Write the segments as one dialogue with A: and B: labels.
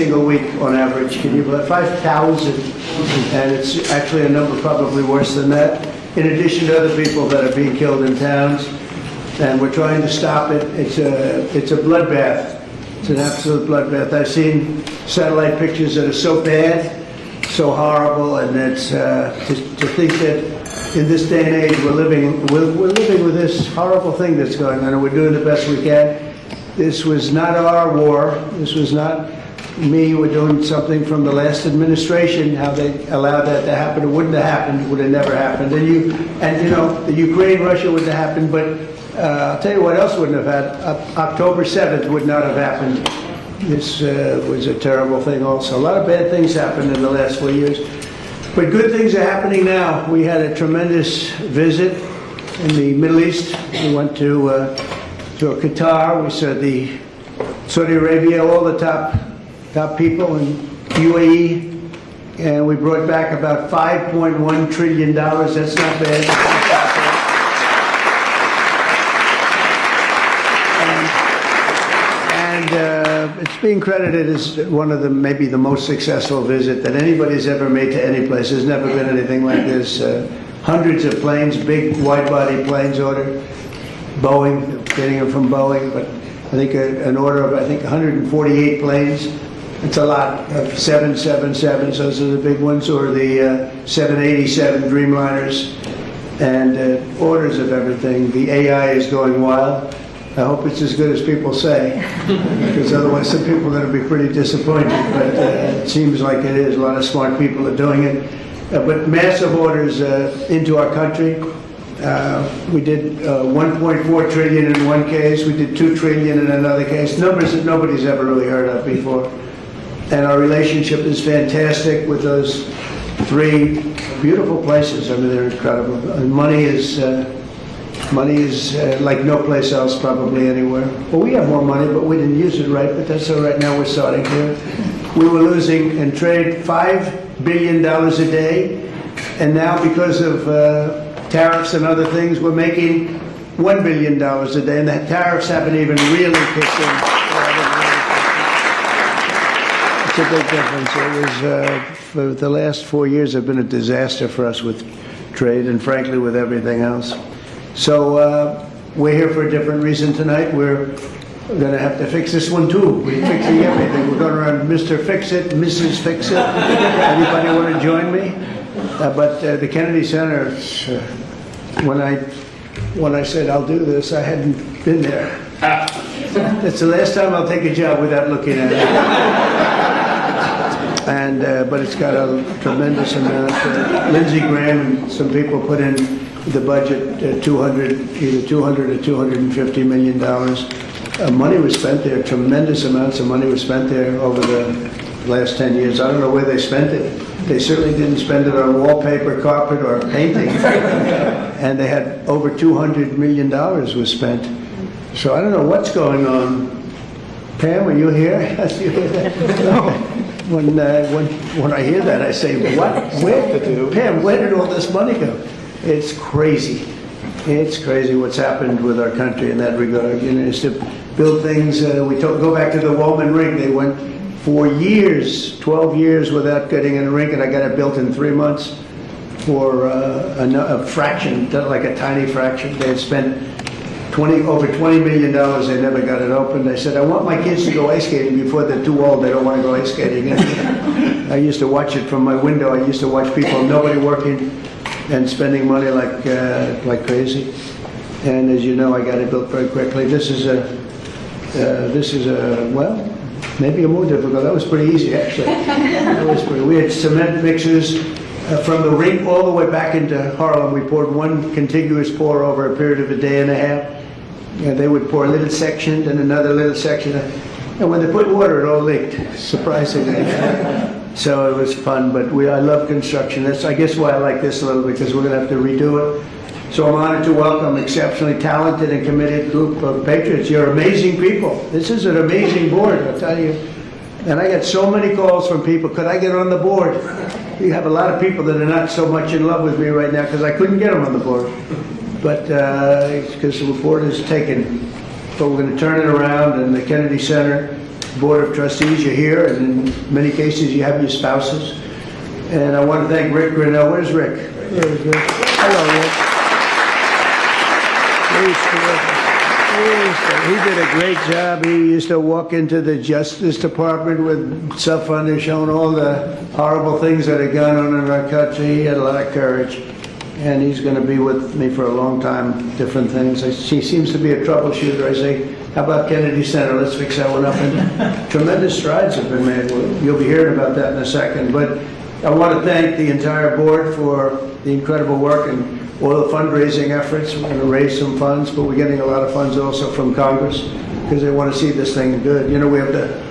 A: single week on average. Can you believe 5,000? And it's actually a number probably worse than that. In addition to other people that are being killed in towns, and we're trying to stop it. It's a bloodbath. It's an absolute bloodbath. I've seen satellite pictures that are so bad, so horrible, and it's to think that in this day and age we're living with this horrible thing that's going on, and we're doing the best we can. This was not our war. This was not me. We're doing something from the last administration. How they allowed that to happen? It wouldn't have happened. It would have never happened. And you know, the Ukraine-Russia wouldn't have happened. But I'll tell you what else wouldn't have happened. October 7th would not have happened. This was a terrible thing. Also, a lot of bad things happened in the last 4 years, but good things are happening now. We had a tremendous visit in the Middle East. We went to Qatar. We saw the Saudi Arabia, all the top people in UAE, and we brought back about $5.1 trillion. That's not bad. It's being credited as one of maybe the most successful visit that anybody's ever made to any place. There's never been anything like this. Hundreds of planes, big wide-body planes ordered. Boeing, getting them from Boeing, but I think an order of 148 planes. It's a lot of 777s. Those are the big ones, or the 787 Dreamliners, and orders of everything. The AI is going wild. I hope it's as good as people say, because otherwise some people are going to be pretty disappointed, but it seems like it is. A lot of smart people are doing it. But massive orders into our country. We did 1.4 trillion in one case. We did 2 trillion in another case. Numbers that nobody's ever really heard of before. And our relationship is fantastic with those 3 beautiful places. I mean, they're incredible. And money is like no place else probably anywhere. Well, we have more money, but we didn't use it right, but that's all right. Now we're starting to. We were losing in trade $5 billion a day, and now because of tariffs and other things, we're making $1 billion a day, and the tariffs haven't even really kicked in. It's a big difference. It was, for the last 4 years have been a disaster for us with trade and frankly with everything else. So we're here for a different reason tonight. We're going to have to fix this one too. We're fixing everything. We're going around Mr. Fix-It, Mrs. Fix-It. Anybody want to join me? But the Kennedy Center, when I said I'll do this, I hadn't been there. It's the last time I'll take a job without looking at it. And but it's got a tremendous amount. Lindsey Graham and some people put in the budget, either 200 or $250 million. Money was spent there. Tremendous amounts of money was spent there over the last 10 years. I don't know where they spent it. They certainly didn't spend it on wallpaper, carpet, or painting. And they had over $200 million was spent. So I don't know what's going on. Pam, are you here? No. When I hear that, I say, what? Pam, where did all this money go? It's crazy. It's crazy what's happened with our country in that regard. You know, it's to build things. Go back to the Wollman Ring. They went 4 years, 12 years without getting in a rink, and I got it built in 3 months for a fraction, like a tiny fraction. They had spent over $20 million. They never got it opened. I said, I want my kids to go ice skating before they're too old. They don't want to go ice skating. I used to watch it from my window. I used to watch people, nobody working, and spending money like crazy. And as you know, I got it built very quickly. This is well, maybe a more difficult. That was pretty easy, actually. We had cement mixers from the rink all the way back into Harlem. We poured one contiguous pour over a period of a day and a half. And they would pour a little section and another little section. And when they put water, it all leaked, surprisingly. So it was fun, but I love construction. That's, I guess, why I like this a little, because we're going to have to redo it. So I'm honored to welcome an exceptionally talented and committed group of patriots. You're amazing people. This is an amazing board, I'll tell you. And I get so many calls from people, could I get on the board? We have a lot of people that are not so much in love with me right now because I couldn't get them on the board. But because the board is taken. But we're going to turn it around, and the Kennedy Center Board of Trustees, you're here, and in many cases you have your spouses. And I want to thank Rick Grinnell. Where's Rick? There's Rick. Hello, Rick. He did a great job. He used to walk into the Justice Department with cell phone showing all the horrible things that are going on in our country. He had a lot of courage. And he's going to be with me for a long time, different things. He seems to be a troubleshooter. I say, how about Kennedy Center? Let's fix that one up. And tremendous strides have been made. You'll be hearing about that in a second. But I want to thank the entire board for the incredible work and all the fundraising efforts. We're going to raise some funds, but we're getting a lot of funds also from Congress because they want to see this thing good. You know, we have the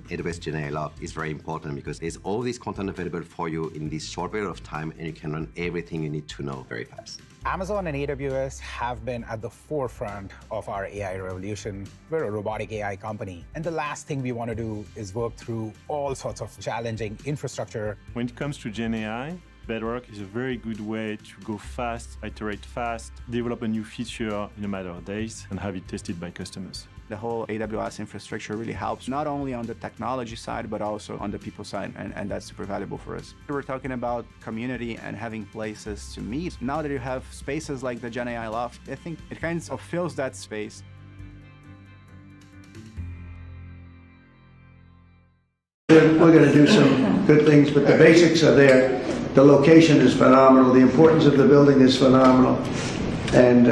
B: AWS GenAI Lab is very important because there's all this content available for you in this short period of time, and you can run everything you need to know very fast.
C: Amazon and AWS have been at the forefront of our AI revolution. We're a robotic AI company, and the last thing we want to do is work through all sorts of challenging infrastructure.
D: When it comes to GenAI, Bedrock is a very good way to go fast, iterate fast, develop a new feature in a matter of days, and have it tested by customers.
E: The whole AWS infrastructure really helps, not only on the technology side, but also on the people side, and that's super valuable for us. We're talking about community and having places to meet. Now that you have spaces like the GenAI Loft, I think it kind of fills that space.
A: We're going to do some good things, but the basics are there. The location is phenomenal. The importance of the building is phenomenal. And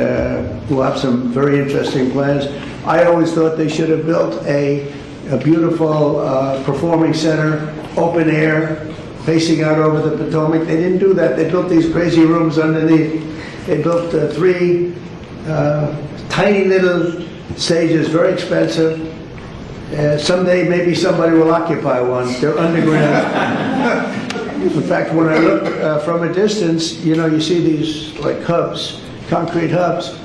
A: we'll have some very interesting plans. I always thought they should have built a beautiful performing center, open air, facing out over the Potomac. They didn't do that. They built these crazy rooms underneath. They built 3 tiny little stages, very expensive. Someday maybe somebody will occupy one. They're underground. In fact, when I look from a distance, you know, you see these like hubs, concrete hubs,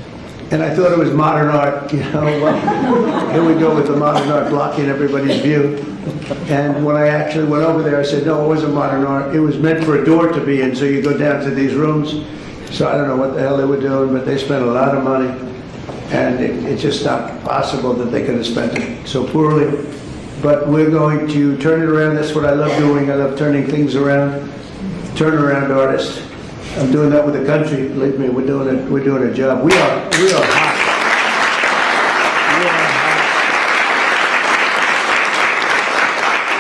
A: and I thought it was modern art, you know. Well, here we go with the modern art blocking everybody's view. And when I actually went over there, I said, no, it wasn't modern art. It was meant for a door to be in, so you go down to these rooms. So I don't know what the hell they were doing, but they spent a lot of money. And it's just not possible that they could have spent it so poorly. But we're going to turn it around. That's what I love doing. I love turning things around. Turnaround artist. I'm doing that with the country. Believe me, we're doing it. We're doing a job. We are hot. We are hot.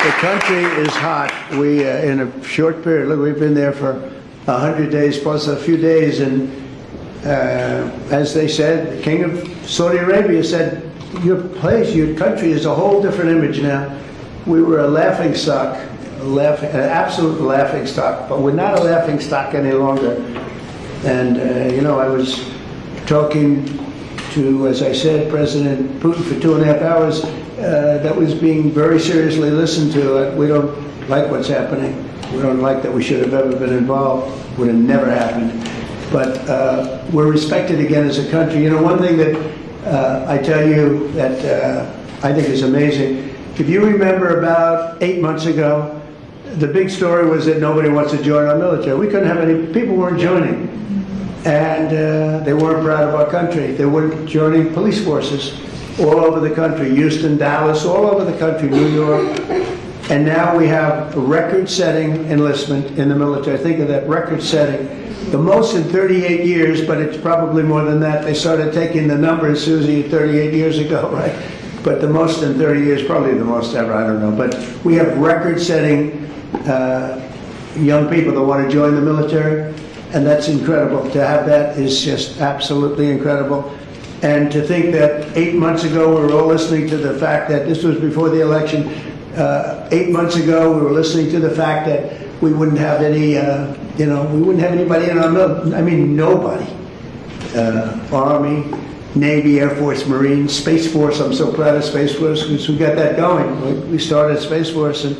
A: The country is hot. We in a short period. Look, we've been there for 100 days plus a few days, and as they said, the king of Saudi Arabia said, your place, your country is a whole different image now. We were a laughing stock, an absolute laughing stock, but we're not a laughing stock any longer. And, you know, I was talking to, as I said, President Putin for 2.5 hours. That was being very seriously listened to. We don't like what's happening. We don't like that we should have ever been involved. Would have never happened. But we're respected again as a country. You know, one thing that I tell you that I think is amazing. If you remember about 8 months ago, the big story was that nobody wants to join our military. We couldn't have any, people weren't joining. And they weren't proud of our country. They weren't joining police forces all over the country, Houston, Dallas, all over the country, New York. And now we have a record-setting enlistment in the military. Think of that, record-setting. The most in 38 years, but it's probably more than that. They started taking the numbers, Susie, 38 years ago, right? But the most in 30 years, probably the most ever, I don't know. But we have record-setting young people that want to join the military, and that's incredible. To have that is just absolutely incredible. And to think that 8 months ago, we were all listening to the fact that this was before the election. 8 months ago, we were listening to the fact that we wouldn't have any, you know, we wouldn't have anybody in our military. I mean, nobody. Army, Navy, Air Force, Marines, Space Force. I'm so proud of Space Force because we got that going. We started Space Force, and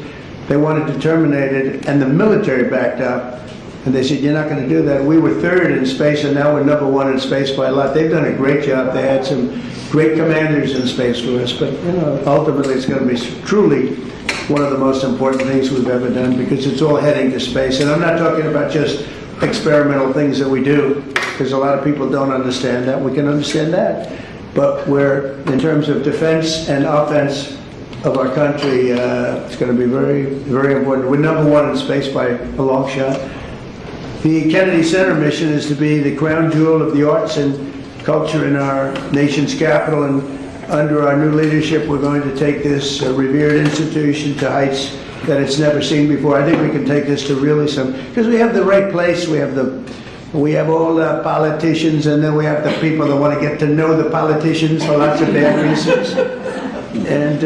A: they wanted to terminate it, and the military backed up. And they said, you're not going to do that. We were third in space, and now we're #1 in space by a lot. They've done a great job. They had some great commanders in Space Force, but you know, ultimately it's going to be truly one of the most important things we've ever done because it's all heading to space. And I'm not talking about just experimental things that we do, because a lot of people don't understand that. We can understand that. But we're, in terms of defense and offense, of our country. It's going to be very, very important. We're number one in space by a long shot. The Kennedy Center mission is to be the crown jewel of the arts and culture in our nation's capital, and under our new leadership, we're going to take this revered institution to heights that it's never seen before. I think we can take this to really because we have the right place. We have all the politicians, and then we have the people that want to get to know the politicians for lots of bad reasons. And,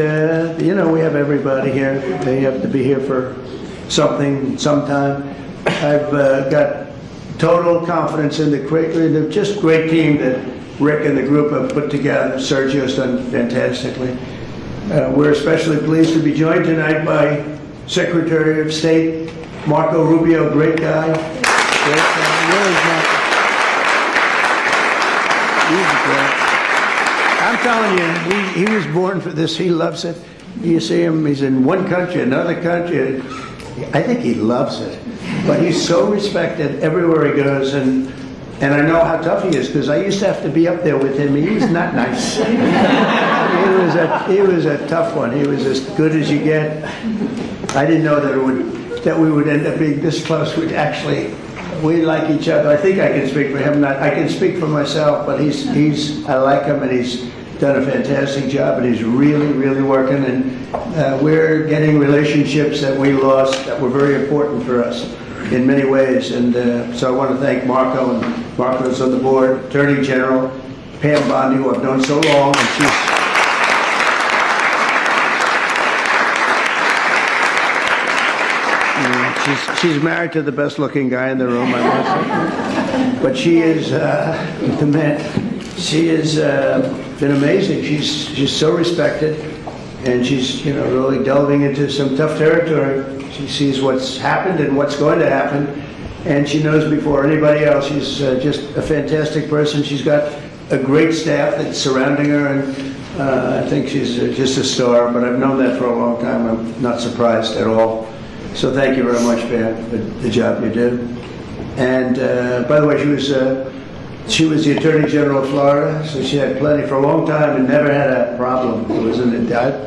A: we have everybody here. They have to be here for something, sometime. I've got total confidence in the just great team that Rick and the group have put together. Sergio's done fantastically. We're especially pleased to be joined tonight by Secretary of State Marco Rubio, great guy. Great guy. Really Marco. He's great. I'm telling you, he was born for this. He loves it. You see him, he's in one country, another country. I think he loves it. But he's so respected everywhere he goes, and I know how tough he is, because I used to have to be up there with him. He was not nice. He was a tough one. He was as good as you get. I didn't know that we would end up being this close. We like each other. I think I can speak for him. I can speak for myself, but I like him, and he's done a fantastic job, and he's really, really working. And we're getting relationships that we lost that were very important for us in many ways. And so I want to thank Marco, and Marco's on the board, Attorney General Pam Bondi, who I've known so long, and she's married to the best-looking guy in the room, I must say. But she is the man. She has been amazing. She's so respected, and she's really delving into some tough territory. She sees what's happened and what's going to happen, and she knows before anybody else. She's just a fantastic person. She's got a great staff that's surrounding her, and I think she's just a star. But I've known that for a long time. I'm not surprised at all. So thank you very much, Pam, for the job you do. And by the way, she was the Attorney General of Florida, so she had plenty for a long time and never had a problem.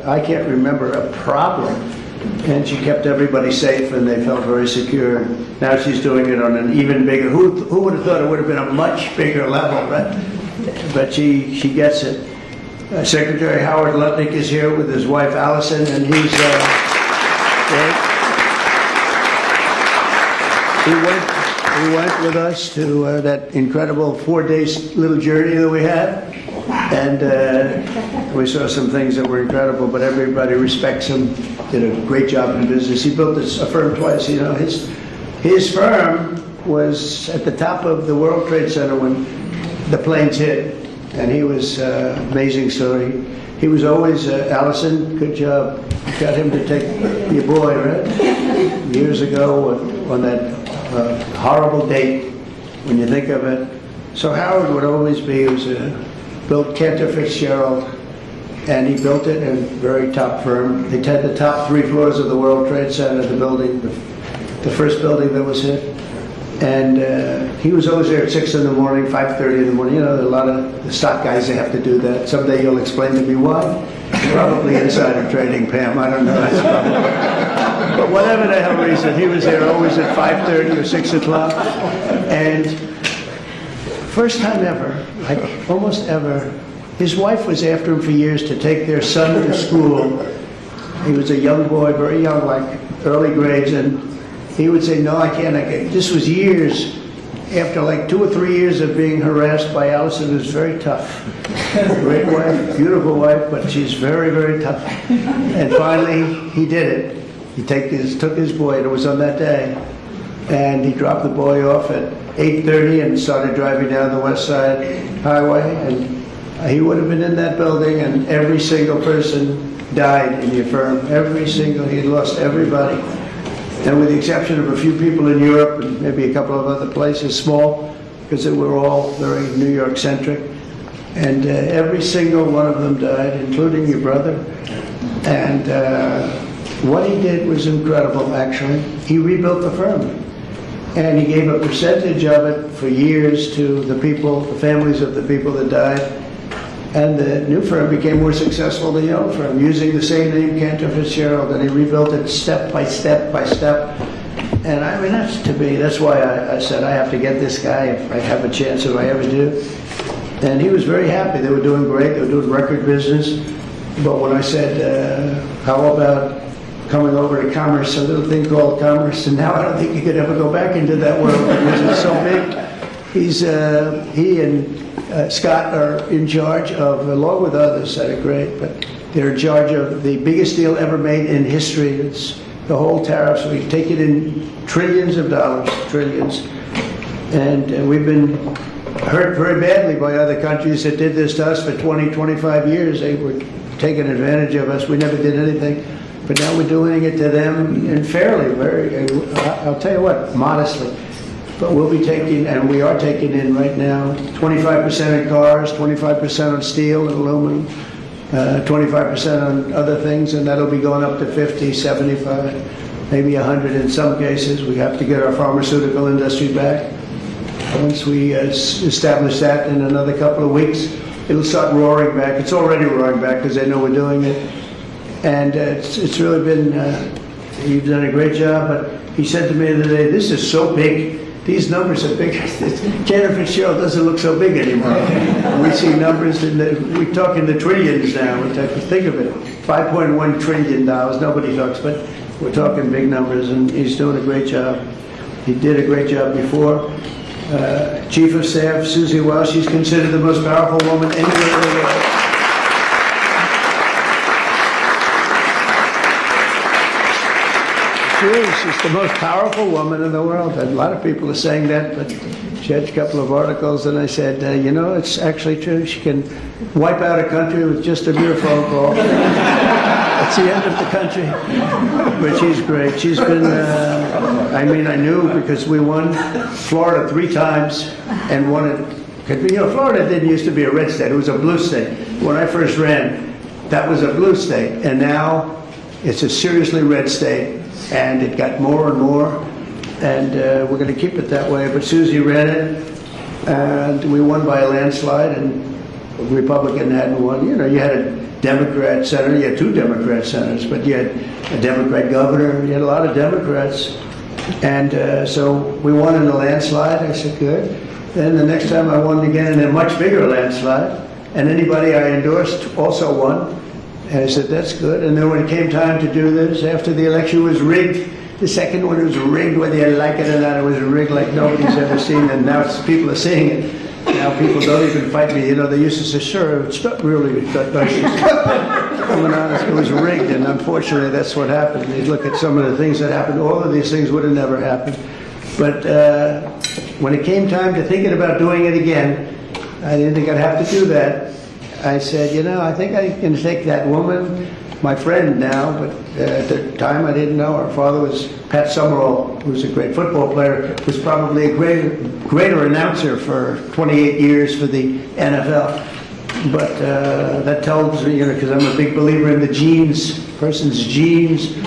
A: I can't remember a problem. And she kept everybody safe, and they felt very secure. Now she's doing it on an even bigger. Who would have thought it would have been a much bigger level, right? But she gets it. Secretary Howard Lutnick is here with his wife Allison, and he's great. He went with us to that incredible 4-day little journey that we had, and we saw some things that were incredible, but everybody respects him, did a great job in business. He built a firm twice. His firm was at the top of the World Trade Center when the planes hit, and he was amazing story. He was always, Allison, good job. You got him to take your boy, right? Years ago on that horrible date, when you think of it. So Howard would always be, built Cantor Fitzgerald, and he built it in a very top firm. They had the top 3 floors of the World Trade Center, the building, the first building that was hit. And he was always there at 6 in the morning, 5:30 in the morning. A lot of the stock guys, they have to do that. Someday you'll explain to me why. Probably insider trading, Pam. I don't know. That's probably. But whatever the hell reason, he was there always at 5:30 or 6 o'clock. And first time ever, like almost ever, his wife was after him for years to take their son to school. He was a young boy, very young, like early grades, and he would say, no, I can't. This was years after like 2 or 3 years of being harassed by Allison. It was very tough. Great wife, beautiful wife, but she's very, very tough. And finally, he did it. He took his boy, and it was on that day, and he dropped the boy off at 8:30 and started driving down the West Side Highway, and he would have been in that building, and every single person died in your firm. He lost everybody. And with the exception of a few people in Europe and maybe a couple of other places, small, because they were all very New York-centric. And every single one of them died, including your brother. And what he did was incredible, actually. He rebuilt the firm. And he gave a percentage of it for years to the people, the families of the people that died. And the new firm became more successful than the old firm, using the same name, Cantor Fitzgerald, and he rebuilt it step by step by step. And I mean, that's, to me, that's why I said I have to get this guy if I have a chance, if I ever do. And he was very happy. They were doing great. They were doing record business. But when I said, how about coming over to commerce, a little thing called commerce, and now I don't think you could ever go back into that world because it's so big. He and Scott are in charge of, along with others that are great, but they're in charge of the biggest deal ever made in history. It's the whole tariffs. We take it in trillions of dollars, trillions. And we've been hurt very badly by other countries that did this to us for 20, 25 years. They were taking advantage of us. We never did anything. But now we're doing it to them, and fairly, I'll tell you what, modestly. But we'll be taking, and we are taking in right now, 25% in cars, 25% on steel and aluminum, 25% on other things, and that'll be going up to 50, 75, maybe 100 in some cases. We have to get our pharmaceutical industry back. Once we establish that in another couple of weeks, it'll start roaring back. It's already roaring back because they know we're doing it. And it's really been, you've done a great job, but he said to me the other day, this is so big, these numbers are big. Cantor Fitzgerald doesn't look so big anymore. We see numbers, we talk in the trillions now, think of it, $5.1 trillion, nobody talks, but we're talking big numbers, and he's doing a great job. He did a great job before. Chief of Staff, Susie Wells, she's considered the most powerful woman anywhere in the world. She's the most powerful woman in the world. And a lot of people are saying that, but she had a couple of articles, and I said, you know, it's actually true. She can wipe out a country with just a mere phone call. It's the end of the country. But she's great. She's been, I mean, I knew because we won Florida 3 times and won it. You know, Florida didn't used to be a red state. It was a blue state. When I first ran, that was a blue state. And now it's a seriously red state. And it got more and more, and we're going to keep it that way. But Susie ran it, and we won by a landslide, and the Republican hadn't won. You know, you had a Democrat senator, you had 2 Democrat senators, but you had a Democrat governor, you had a lot of Democrats. And so we won in a landslide. I said, good. Then the next time I won again in a much bigger landslide, and anybody I endorsed also won. And I said, that's good. And then when it came time to do this, after the election was rigged, the second one was rigged, whether you like it or not, it was rigged like nobody's ever seen. And now people are seeing it. Now people don't even fight me. You know, they used to say, sure, it's not really, it was rigged. And unfortunately, that's what happened. You look at some of the things that happened, all of these things would have never happened. But when it came time to thinking about doing it again, I didn't think I'd have to do that. I said, you know, I think I can take that woman, my friend now, but at the time I didn't know. Her father was Pat Summerall, who was a great football player, was probably a greater announcer for 28 years for the NFL. But that tells me, you know, because I'm a big believer in the genes, person's genes.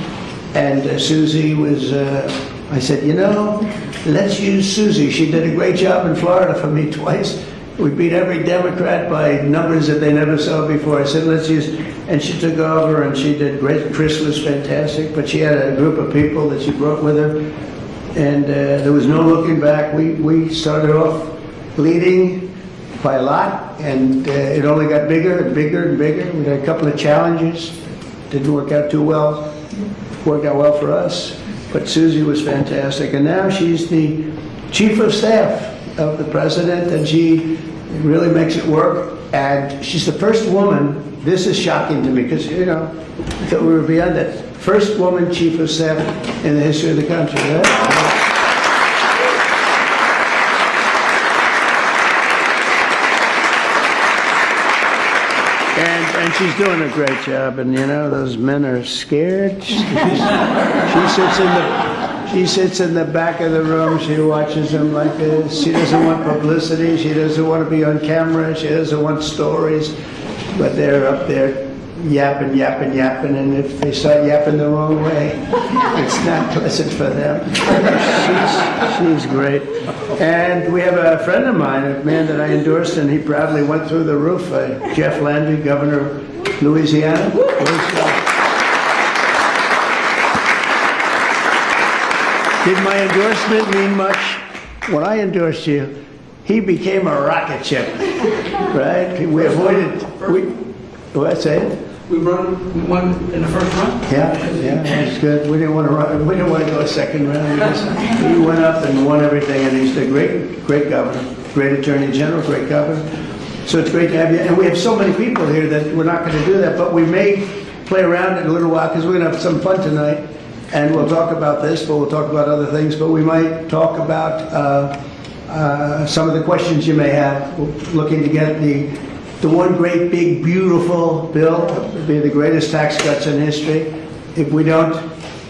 A: And Susie was, I said, you know, let's use Susie. She did a great job in Florida for me twice. We beat every Democrat by numbers that they never saw before. I said, let's use, and she took over and she did great. Chris was fantastic, but she had a group of people that she brought with her, and there was no looking back. We started off leading by a lot, and it only got bigger and bigger and bigger. We had a couple of challenges. Didn't work out too well. Worked out well for us, but Susie was fantastic, and now she's the chief of staff of the president, and she really makes it work. And she's the first woman, this is shocking to me, because, you know, I thought we were beyond that. First woman chief of staff in the history of the country, right? And she's doing a great job, and you know, those men are scared. She sits in the back of the room, she watches them like this. She doesn't want publicity, she doesn't want to be on camera, she doesn't want stories, but they're up there yapping, and if they start yapping the wrong way, it's not pleasant for them. She's great. And we have a friend of mine, a man that I endorsed, and he proudly went through the roof, Jeff Landry, governor of Louisiana. Did my endorsement mean much? When I endorsed you, he became a rocket ship, right? We avoided, what's that?
F: We won in the first round.
A: Yeah, that was good. We didn't want to run. We didn't want to go a second round. He went up and won everything, and he's a great governor, great attorney general, great governor. So it's great to have you. And we have so many people here that we're not going to do that, but we may play around in a little while because we're going to have some fun tonight, and we'll talk about this, but we'll talk about other things. But we might talk about some of the questions you may have. We're looking to get the one great, big, beautiful bill. It'll be the greatest tax cuts in history. If we don't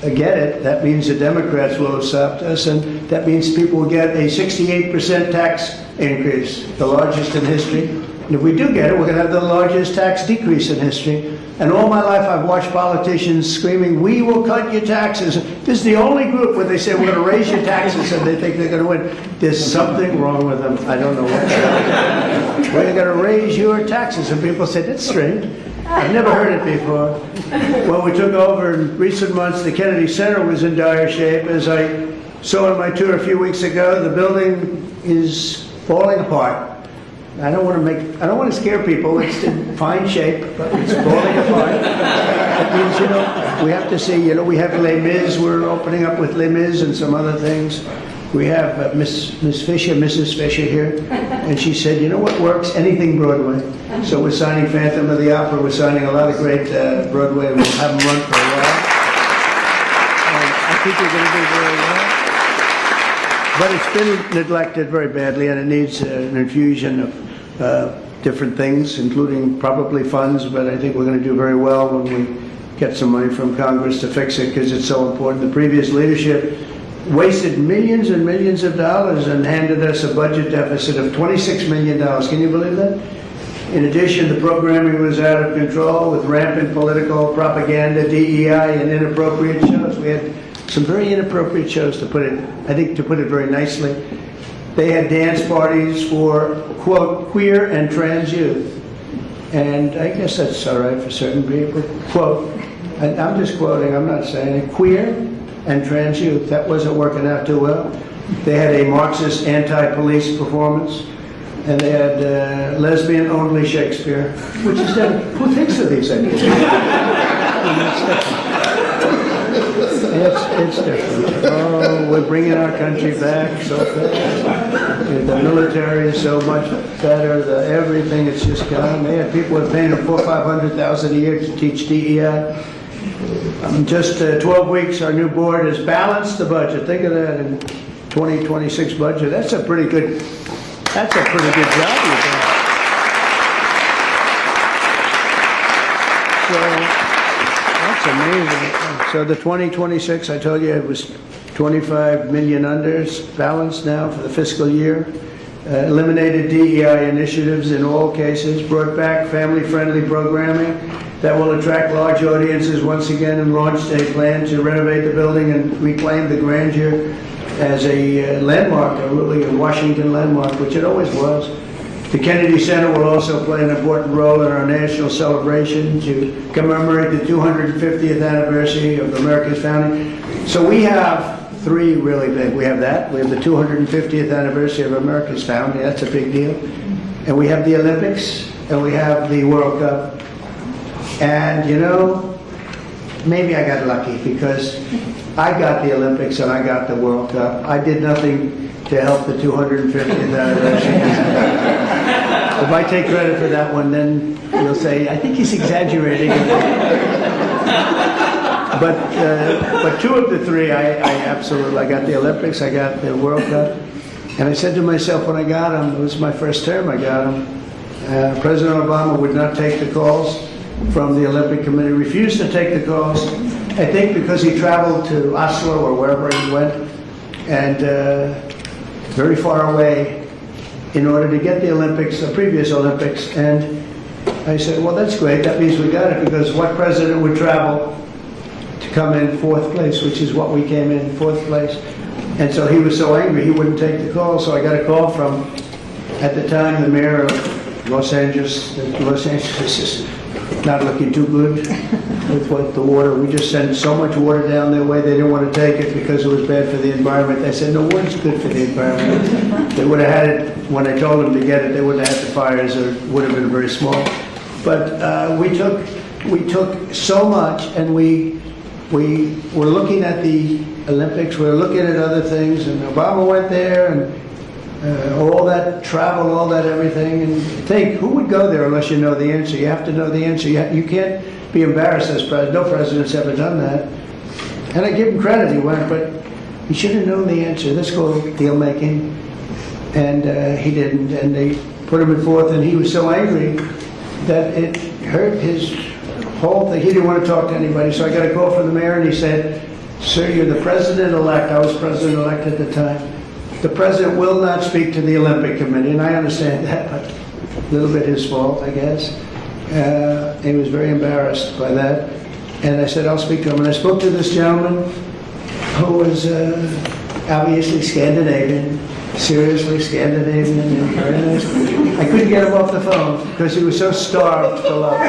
A: get it, that means the Democrats will accept us, and that means people will get a 68% tax increase, the largest in history. And if we do get it, we're going to have the largest tax decrease in history. And all my life, I've watched politicians screaming, "We will cut your taxes." This is the only group where they say, "We're going to raise your taxes," and they think they're going to win. There's something wrong with them. I don't know what. We're going to raise your taxes. And people say, "That's strange. I've never heard it before." When we took over in recent months, the Kennedy Center was in dire shape. As I saw on my tour a few weeks ago, the building is falling apart. I don't want to scare people. It's in fine shape, but it's falling apart. That means, we have to see, we have Les Mis. We're opening up with Les Mis and some other things. We have Mrs. Fisher here, and she said, "You know what works? Anything Broadway." So we're signing Phantom of the Opera. We're signing a lot of great Broadway. We'll have them run for a while. And I think we're going to do very well. But it's been neglected very badly, and it needs an infusion of different things, including probably funds, but I think we're going to do very well when we get some money from Congress to fix it because it's so important. The previous leadership wasted millions and millions of dollars and handed us a budget deficit of $26 million. Can you believe that? In addition, the programming was out of control with rampant political propaganda, DEI, and inappropriate shows. We had some very inappropriate shows, to put it very nicely. They had dance parties for, quote, queer and trans youth. And I guess that's all right for certain people. Quote, and I'm just quoting, I'm not saying it, queer and trans youth. That wasn't working out too well. They had a Marxist anti-police performance. And they had lesbian-only Shakespeare, which is different. Who thinks of these things? It's different. Oh, we're bringing our country back so fast. The military is so much better. Everything, it's just gone. They had people who are paying them $400,000 or $500,000 a year to teach DEI. Just 12 weeks, our new board has balanced the budget. Think of that in 2026 budget. That's a pretty good job you've done. So that's amazing. So the 2026, I told you it was 25 million unders balanced now for the fiscal year. Eliminated DEI initiatives in all cases, brought back family-friendly programming that will attract large audiences once again, and launched a plan to renovate the building and reclaim the grandeur as a landmark, really a Washington landmark, which it always was. The Kennedy Center will also play an important role in our national celebration to commemorate the 250th anniversary of America's founding. So we have three really big. We have that. We have the 250th anniversary of America's founding. That's a big deal. And we have the Olympics, and we have the World Cup. And, maybe I got lucky because I got the Olympics and I got the World Cup. I did nothing to help the 250th anniversary. If I take credit for that one, then you'll say, I think he's exaggerating. But two of the three, I got the Olympics, I got the World Cup. And I said to myself when I got them, it was my first term I got them, President Obama would not take the calls from the Olympic Committee, refused to take the calls, I think because he traveled to Oslo or wherever he went, and very far away, in order to get the Olympics, the previous Olympics, and I said, well, that's great. That means we got it, because what president would travel to come in fourth place, which is what we came in fourth place. And so he was so angry, he wouldn't take the call. So I got a call from, at the time, the mayor of Los Angeles. Los Angeles is not looking too good with what the water. We just sent so much water down their way, they didn't want to take it because it was bad for the environment. They said, no, water's good for the environment. They would have had it, when I told them to get it, they wouldn't have had the fires, or it would have been very small. But we took so much, and we were looking at the Olympics, we were looking at other things, and Obama went there, and all that travel, all that everything, and think, who would go there unless you know the answer? You have to know the answer. You can't be embarrassed as president. No president's ever done that. And I give him credit, he went, but he should have known the answer. Let's go deal making. And he didn't, and they put him in fourth, and he was so angry that it hurt his whole thing. He didn't want to talk to anybody, so I got a call from the mayor, and he said, sir, you're the president-elect. I was president-elect at the time. The president will not speak to the Olympic Committee, and I understand that, but a little bit his fault, I guess. He was very embarrassed by that. And I said, I'll speak to him. And I spoke to this gentleman who was obviously Scandinavian, seriously Scandinavian, and very nice. I couldn't get him off the phone because he was so starved for love.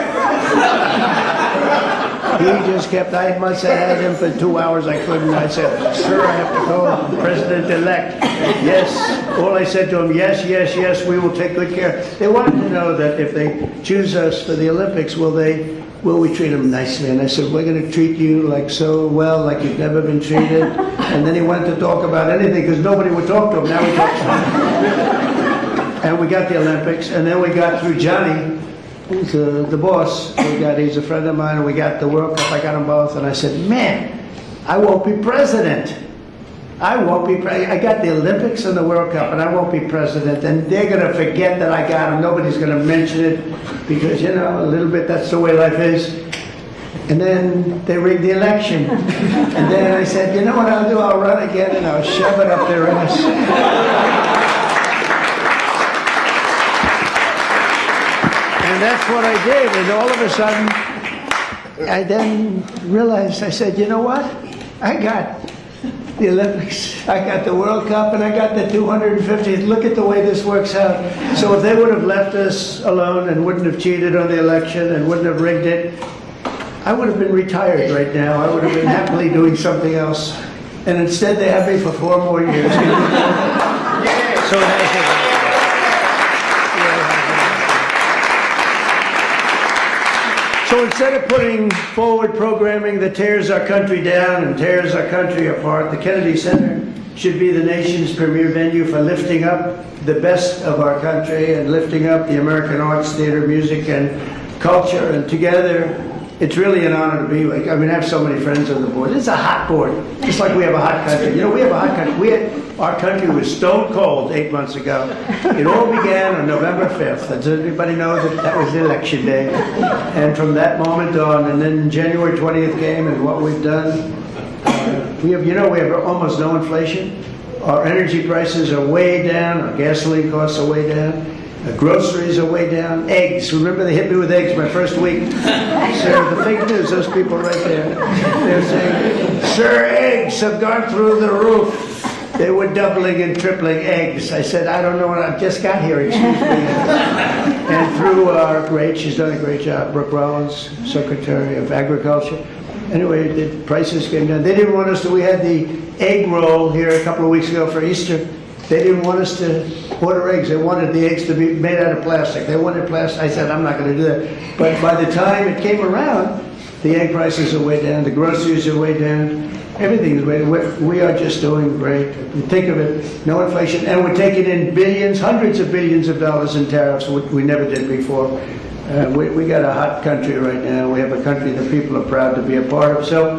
A: He just kept, I must have had him for 2 hours, I couldn't. I said, sir, I have to go, president-elect. Yes. All I said to him, yes, yes, yes, we will take good care. They wanted to know that if they choose us for the Olympics, will we treat them nicely? And I said, we're going to treat you like so well, like you've never been treated. And then he wanted to talk about anything because nobody would talk to him. Now he talks to him. And we got the Olympics, and then we got through Johnny, who's the boss. He's a friend of mine, and we got the World Cup. I got them both, and I said, man, I won't be president. I got the Olympics and the World Cup, and I won't be president. And they're going to forget that I got them. Nobody's going to mention it because, you know, a little bit, that's the way life is. And then they rigged the election. And then I said, you know what I'll do? I'll run again, and I'll shove it up their ass. And that's what I did. And all of a sudden, I then realized, I said, you know what? I got the Olympics, I got the World Cup, and I got the 250th. Look at the way this works out. So if they would have left us alone and wouldn't have cheated on the election and wouldn't have rigged it, I would have been retired right now. I would have been happily doing something else. And instead, they have me for 4 more years. So it has So instead of putting forward programming that tears our country down and tears our country apart, the Kennedy Center should be the nation's premier venue for lifting up the best of our country and lifting up the American arts, theater, music, and culture. And together, it's really an honor to be like, I mean, I have so many friends on the board. It's a hot board, just like we have a hot country. You know, we have a hot country. Our country was stone cold 8 months ago. It all began on November 5th. Does everybody know that that was election day? And from that moment on, and then January 20th came, and what we've done, we have almost no inflation. Our energy prices are way down. Our gasoline costs are way down. Groceries are way down. Eggs. Remember they hit me with eggs my first week? Sir, the fake news, those people right there. They're saying, sir, eggs have gone through the roof. They were doubling and tripling eggs. I said, I don't know what I just got here, excuse me. And through our she's done a great job, Brooke Rollins, Secretary of Agriculture. Anyway, the prices came down. They didn't want us to, we had the egg roll here a couple of weeks ago for Easter. They didn't want us to order eggs. They wanted the eggs to be made out of plastic. They wanted plastic. I said, I'm not going to do that. But by the time it came around, the egg prices are way down. The groceries are way down. Everything is way down. We are just doing great. Think of it, no inflation. And we're taking in billions, hundreds of billions of dollars in tariffs, which we never did before. We got a hot country right now. We have a country that people are proud to be a part of. So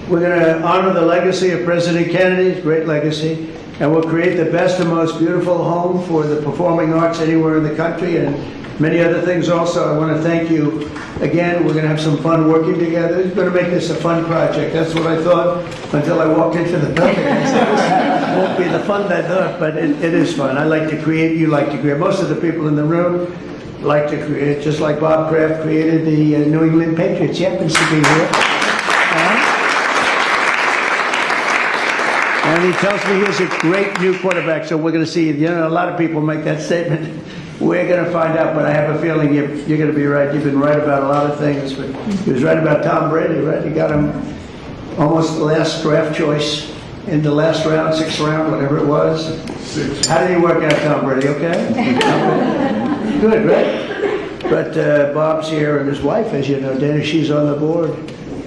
A: we're going to honor the legacy of President Kennedy's great legacy. And we'll create the best and most beautiful home for the performing arts anywhere in the country and many other things also. I want to thank you again. We're going to have some fun working together. It's going to make this a fun project. That's what I thought until I walked into the building. I said, this won't be the fun that I thought, but it is fun. I like to create. You like to create. Most of the people in the room like to create, just like Bob Kraft created the New England Patriots. He happens to be here. And he tells me he's a great new quarterback, so we're going to see. You know, a lot of people make that statement. We're going to find out, but I have a feeling you're going to be right. You've been right about a lot of things, but he was right about Tom Brady, right? He got him almost the last draft choice in the last round, 6th round, whatever it was. How did he work out, Tom Brady? Okay? Good, right? But Bob's here, and his wife, as you know, Dana, she's on the board.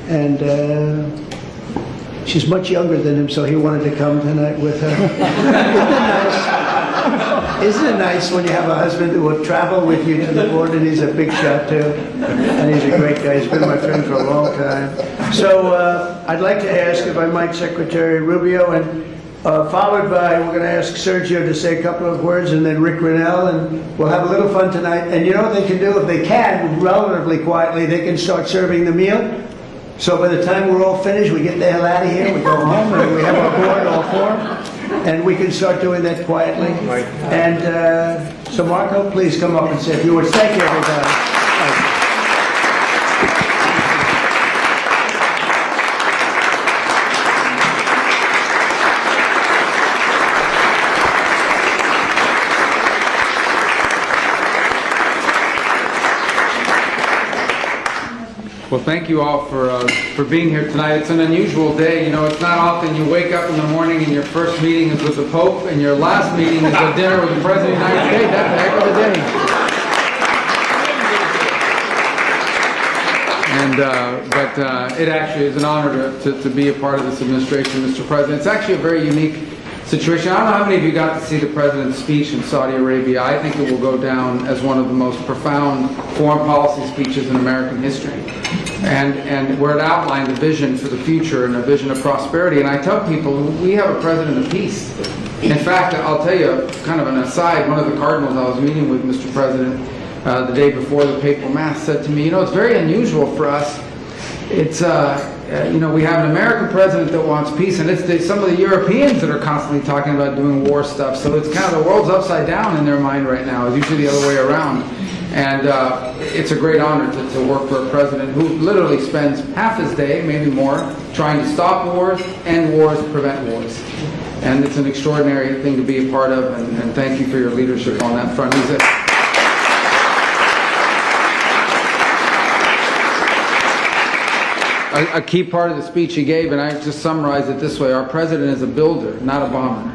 A: And she's much younger than him, so he wanted to come tonight with her. Isn't it nice? Isn't it nice when you have a husband who will travel with you to the board, and he's a big shot too, and he's a great guy. He's been my friend for a long time. So I'd like to ask, if I might, Secretary Rubio, and followed by, we're going to ask Sergio to say a couple of words, and then Rick Grinnell, and we'll have a little fun tonight. And you know what they can do? If they can, relatively quietly, they can start serving the meal. So by the time we're all finished, we get the hell out of here, we go home, and we have our board, all four, and we can start doing that quietly. And so Marco, please come up and say a few words. Thank you, everybody. Thank you.
G: Well, thank you all for being here tonight. It's an unusual day. You know, it's not often you wake up in the morning and your first meeting is with the Pope and your last meeting is a dinner with the President of the United States. That's a heck of a day. But it actually is an honor to be a part of this administration, Mr. President. It's actually a very unique situation. I don't know how many of you got to see the President's speech in Saudi Arabia. I think it will go down as one of the most profound foreign policy speeches in American history. And where it outlined a vision for the future and a vision of prosperity. And I tell people, we have a president of peace. In fact, I'll tell you kind of an aside, one of the cardinals I was meeting with, Mr. President, the day before the papal mass said to me, you know, it's very unusual for us. It's, you know, we have an American president that wants peace, and it's some of the Europeans that are constantly talking about doing war stuff. So it's kind of the world's upside down in their mind right now. It's usually the other way around. And it's a great honor to work for a president who literally spends half his day, maybe more, trying to stop wars, end wars, prevent wars. And it's an extraordinary thing to be a part of, and thank you for your leadership on that front. A key part of the speech he gave, and I just summarize it this way: our president is a builder, not a bomber.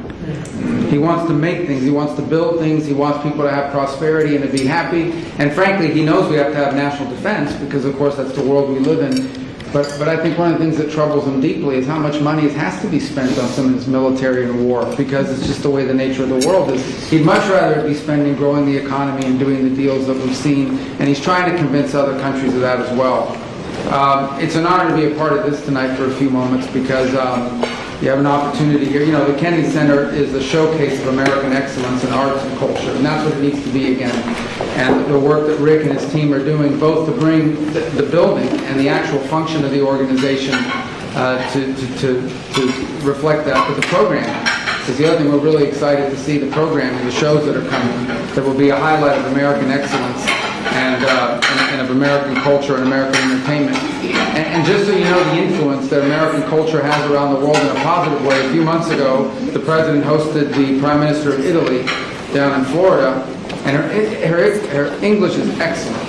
G: He wants to make things, he wants to build things, he wants people to have prosperity and to be happy. And frankly, he knows we have to have national defense because, of course, that's the world we live in. But I think one of the things that troubles him deeply is how much money has to be spent on some of this military and war, because it's just the way the nature of the world is. He'd much rather be spending growing the economy and doing the deals that we've seen, and he's trying to convince other countries of that as well. It's an honor to be a part of this tonight for a few moments because you have an opportunity here. You know, the Kennedy Center is the showcase of American excellence in arts and culture, and that's what it needs to be again. And the work that Rick and his team are doing, both to bring the building and the actual function of the organization to reflect that, but the program is the other thing. We're really excited to see the program and the shows that are coming that will be a highlight of American excellence and of American culture and American entertainment. And just so you know the influence that American culture has around the world in a positive way, a few months ago, the President hosted the Prime Minister of Italy down in Florida, and her English is excellent,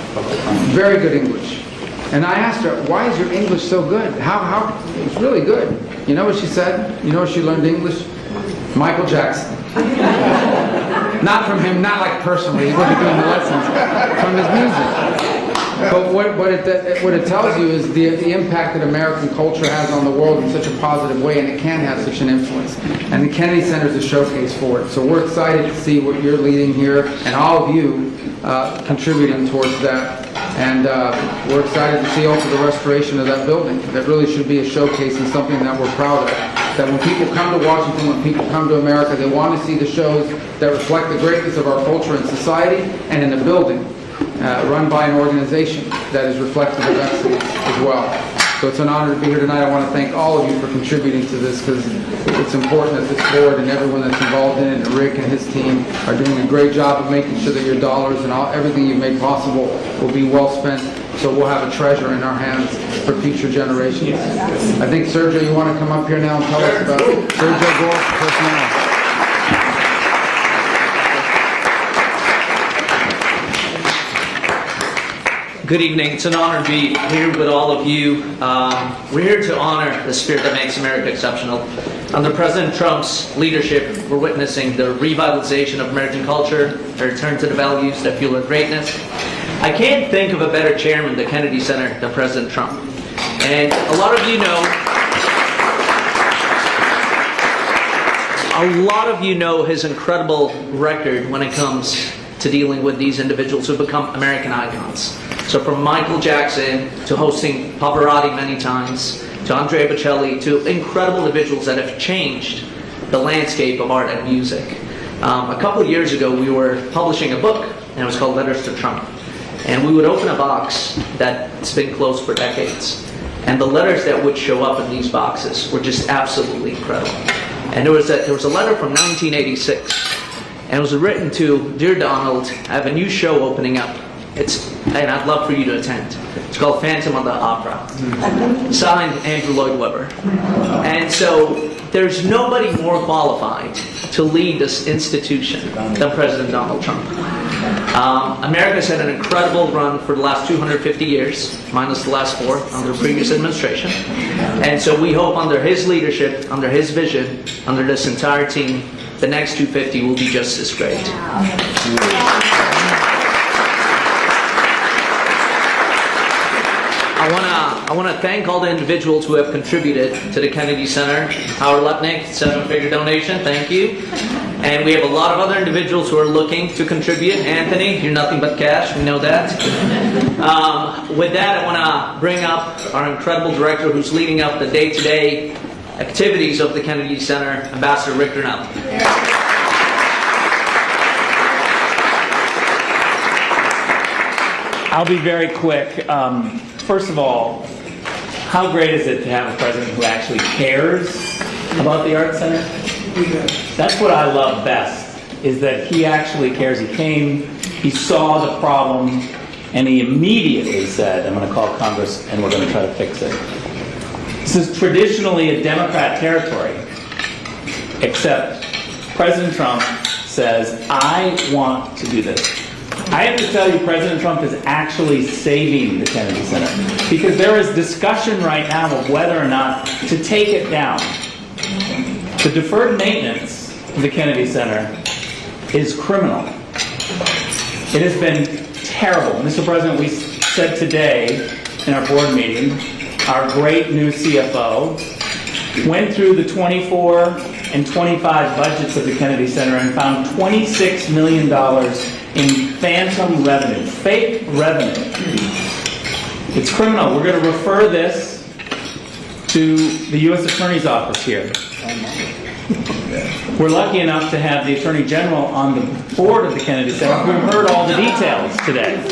G: very good English. And I asked her, why is your English so good? How? It's really good. You know what she said? You know where she learned English? Michael Jackson. Not from him, not like personally, he wasn't doing the lessons, from his music. But what it tells you is the impact that American culture has on the world in such a positive way, and it can have such an influence. And the Kennedy Center is a showcase for it. So we're excited to see what you're leading here, and all of you contributing towards that. And we're excited to see also the restoration of that building. That really should be a showcase and something that we're proud of. That when people come to Washington, when people come to America, they want to see the shows that reflect the greatness of our culture and society, and in a building run by an organization that is reflective of excellence as well. So it's an honor to be here tonight. I want to thank all of you for contributing to this, because it's important that this board and everyone that's involved in it, and Rick and his team, are doing a great job of making sure that your dollars and everything you've made possible will be well spent, so we'll have a treasure in our hands for future generations. I think, Sergio, you want to come up here now and tell us about Sergio Gore, personnel.
F: Good evening. It's an honor to be here with all of you. We're here to honor the spirit that makes America exceptional. Under President Trump's leadership, we're witnessing the revitalization of American culture, a return to the values that fuel our greatness. I can't think of a better chairman of the Kennedy Center than President Trump. And a lot of you know his incredible record when it comes to dealing with these individuals who become American icons. So from Michael Jackson to hosting Pavarotti many times, to Andrea Bocelli, to incredible individuals that have changed the landscape of art and music. A couple of years ago, we were publishing a book, and it was called Letters to Trump. And we would open a box that's been closed for decades. And the letters that would show up in these boxes were just absolutely incredible. And there was a letter from 1986. And it was written to, "Dear Donald, I have a new show opening up. And I'd love for you to attend. It's called Phantom of the Opera." Signed, Andrew Lloyd Webber. And so there's nobody more qualified to lead this institution than President Donald Trump. America's had an incredible run for the last 250 years, minus the last 4 under the previous administration. And so we hope under his leadership, under his vision, under this entire team, the next 250 will be just as great. I want to thank all the individuals who have contributed to the Kennedy Center. Howard Lepnick, 7-figure donation, thank you. And we have a lot of other individuals who are looking to contribute. Anthony, you're nothing but cash, we know that. With that, I want to bring up our incredible director who's leading up the day-to-day activities of the Kennedy Center, Ambassador Rick Grinnell.
H: I'll be very quick. First of all, how great is it to have a president who actually cares about the Art Center? That's what I love best, is that he actually cares. He came, he saw the problem, and he immediately said, I'm going to call Congress and we're going to try to fix it. This is traditionally a Democrat territory, except President Trump says, I want to do this. I have to tell you, President Trump is actually saving the Kennedy Center, because there is discussion right now of whether or not to take it down. The deferred maintenance of the Kennedy Center is criminal. It has been terrible. Mr. President, we said today in our board meeting, our great new CFO went through the 24 and 25 budgets of the Kennedy Center and found $26 million in phantom revenue, fake revenue. It's criminal. We're going to refer this to the U.S. Attorney's Office here. We're lucky enough to have the Attorney General on the board of the Kennedy Center who heard all the details today.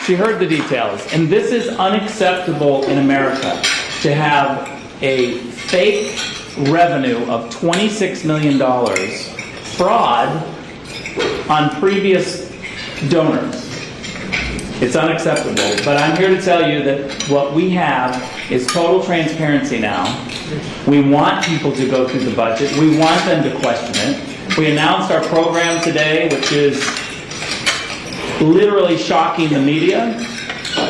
H: She heard the details. And this is unacceptable in America, to have a fake revenue of $26 million fraud on previous donors. It's unacceptable. But I'm here to tell you that what we have is total transparency now. We want people to go through the budget. We want them to question it. We announced our program today, which is literally shocking the media,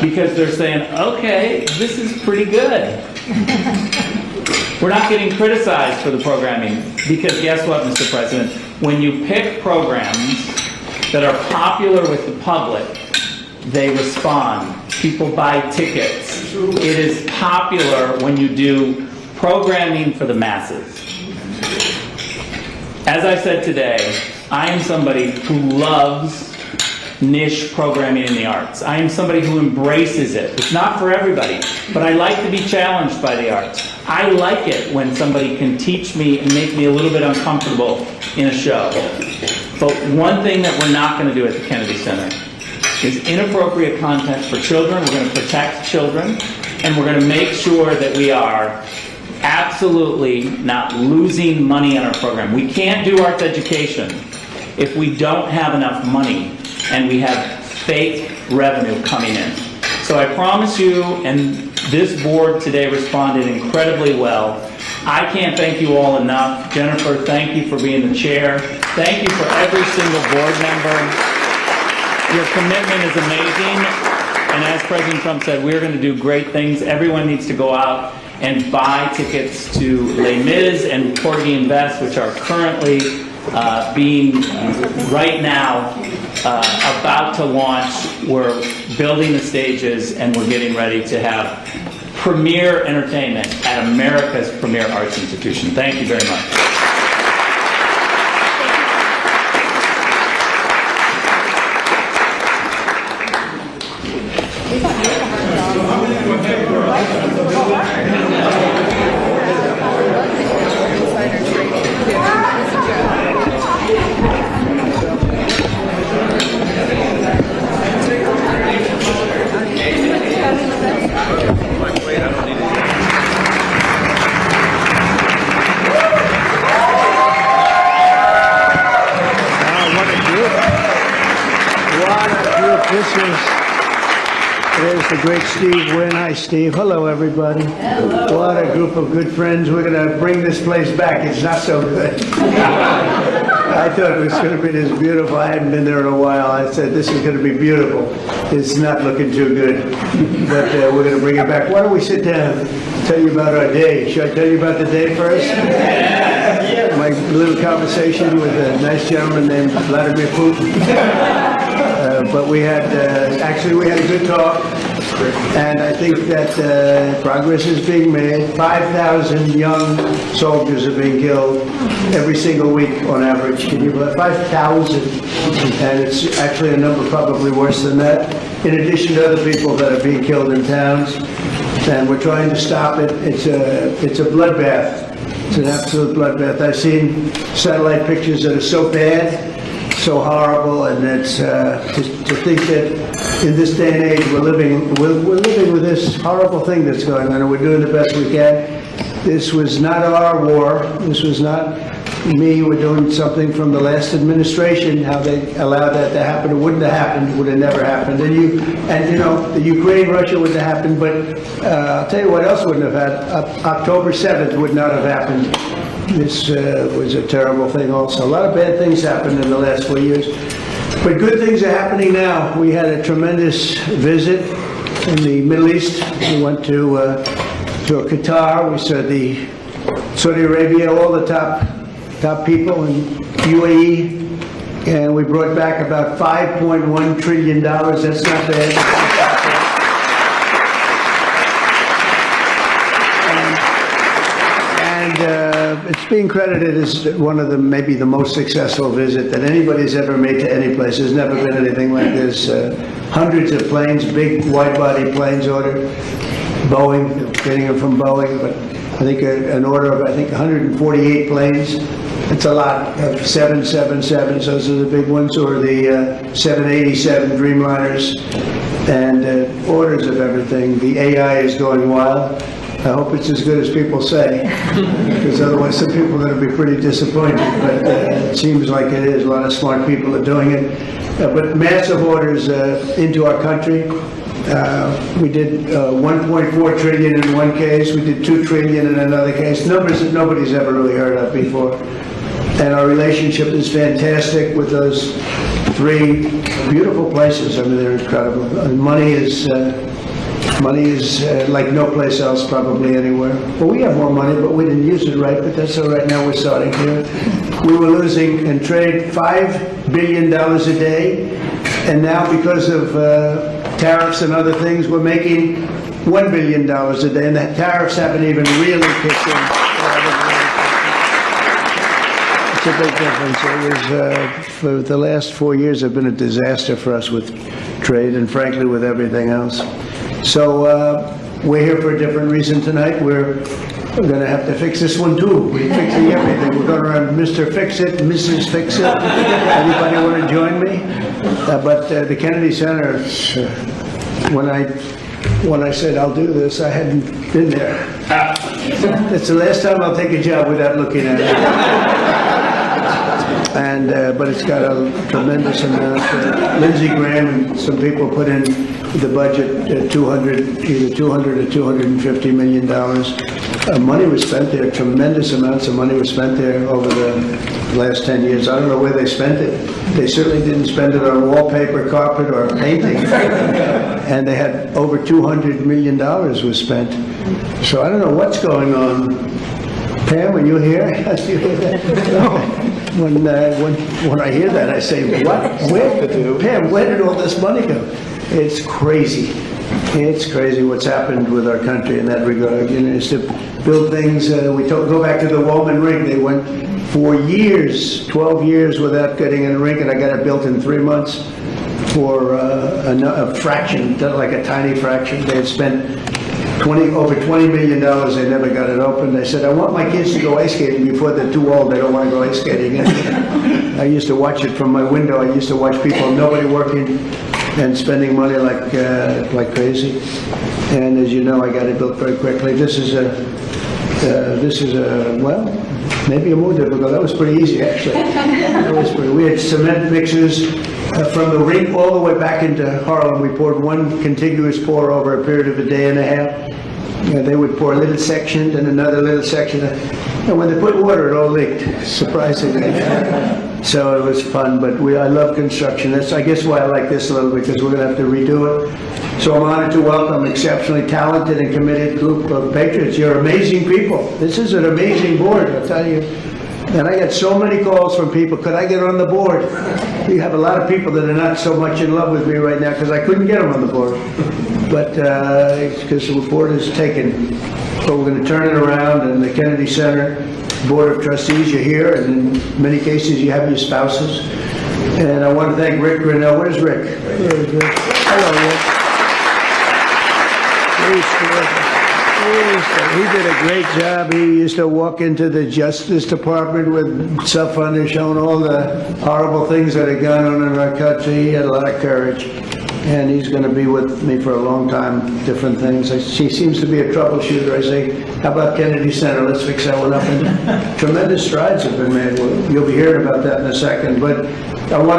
H: because they're saying, okay, this is pretty good. We're not getting criticized for the programming, because guess what, Mr. President? When you pick programs that are popular with the public, they respond. People buy tickets. It is popular when you do programming for the masses. As I said today, I am somebody who loves niche programming in the arts. I am somebody who embraces it. It's not for everybody, but I like to be challenged by the arts. I like it when somebody can teach me and make me a little bit uncomfortable in a show. But one thing that we're not going to do at the Kennedy Center is inappropriate content for children. We're going to protect children. and we're going to make sure that we are absolutely not losing money on our program. We can't do arts education if we don't have enough money and we have fake revenue coming in. So I promise you, and this board today responded incredibly well. I can't thank you all enough. Jennifer, thank you for being the chair. Thank you for every single board member. Your commitment is amazing. And as President Trump said, we're going to do great things. Everyone needs to go out and buy tickets to Les Mis and Porgy and Bess, which are currently being right now about to launch. We're building the stages and we're getting ready to have premier entertainment at America's premier arts institution. Thank you very much.
A: There's the great Steve Wynn. Hi, Steve. Hello, everybody. Hello. What a group of good friends. We're going to bring this place back. It's not so good. I thought it was going to be this beautiful. I hadn't been there in a while. I said, this is going to be beautiful. It's not looking too good. But we're going to bring it back. Why don't we sit down and tell you about our day? Should I tell you about the day first? Yeah. My little conversation with a nice gentleman named Vladimir Putin. But we had, actually we had a good talk, and I think that progress is being made. 5,000 young soldiers are being killed every single week on average. Can you believe 5,000? And it's actually a number probably worse than that, in addition to other people that are being killed in towns. And we're trying to stop it. It's a bloodbath. It's an absolute bloodbath. I've seen satellite pictures that are so bad, so horrible, and it's to think that in this day and age we're living with this horrible thing that's going on, and we're doing the best we can. This was not our war. This was not me. We're doing something from the last administration. How they allowed that to happen? It wouldn't have happened. Would have never happened. And you know, the Ukraine-Russia wouldn't have happened. But I'll tell you what else wouldn't have happened. October 7th would not have happened. This was a terrible thing also. A lot of bad things happened in the last 4 years. But good things are happening now. We had a tremendous visit in the Middle East. We went to Qatar. We saw the Saudi Arabia, all the top people in UAE. And we brought back about $5.1 trillion. That's not bad. It's being credited as one of the, maybe the most successful visit that anybody's ever made to any place. There's never been anything like this. Hundreds of planes, big wide-body planes ordered. Boeing, getting them from Boeing, but I think an order of, 148 planes. It's a lot of 777s, those are the big ones, or the 787 Dreamliners, and orders of everything. The AI is going wild. I hope it's as good as people say, because otherwise some people are going to be pretty disappointed, but it seems like it is. A lot of smart people are doing it. But massive orders into our country. We did 1.4 trillion in one case. We did 2 trillion in another case. Numbers that nobody's ever really heard of before. And our relationship is fantastic with those 3 beautiful places. I mean, they're incredible. And money is like no place else probably anywhere. Well, we have more money, but we didn't use it right, but that's all right. Now we're starting here. We were losing in trade $5 billion a day, and now because of tariffs and other things, we're making $1 billion a day, and the tariffs haven't even really kicked in. It's a big difference. It was, for the last 4 years have been a disaster for us with trade and frankly with everything else. So we're here for a different reason tonight. We're going to have to fix this one too. We're fixing everything. We're going around Mr. Fix It, Mrs. Fix It. Anybody want to join me? But the Kennedy Center, when I when I said I'll do this, I hadn't been there. It's the last time I'll take a job without looking at it. And but it's got a tremendous amount. Lindsey Graham and some people put in the budget either 200 or $250 million. Money was spent there. Tremendous amounts of money was spent there over the last 10 years. I don't know where they spent it. They certainly didn't spend it on wallpaper, carpet, or painting. And they had over $200 million was spent. So I don't know what's going on. Pam, are you here? No. When I hear that, I say, what? Pam, where did all this money go? It's crazy. It's crazy what's happened with our country in that regard. You know, it's to build things. Go back to the Woman Ring. They went for years, 12 years without getting in a rink, and I got it built in 3 months for a fraction, like a tiny fraction. They had spent over $20 million. They never got it open. They said, I want my kids to go ice skating before they're too old. They don't want to go ice skating. I used to watch it from my window. I used to watch people, nobody working, and spending money like crazy. And as you know, I got it built very quickly. This is well, maybe a more difficult. That was pretty easy, actually. We had cement mixers from the rink all the way back into Harlem. We poured one contiguous pour over a period of a day and a half. They would pour a little section, then another little section. And when they put water, it all leaked, surprisingly. So it was fun, but I love construction. That's, I guess, why I like this a little, because we're going to have to redo it. So I'm honored to welcome an exceptionally talented and committed group of patriots. You're amazing people. This is an amazing board, I'll tell you. And I get so many calls from people, could I get on the board? We have a lot of people that are not so much in love with me right now because I couldn't get them on the board. But because the board is taken. But we're going to turn it around, and the Kennedy Center Board of Trustees, you're here, and in many cases you have your spouses. And I want to thank Rick Grinnell. Where's Rick? Hello, Rick. He did a great job. He used to walk into the Justice Department with stuff on there showing all the horrible things that are going on in our country. He had a lot of courage. And he's going to be with me for a long time, different things. He seems to be a troubleshooter. I say, how about Kennedy Center? Let's fix that one up. And tremendous strides have been made. You'll be hearing about that in a second. But I want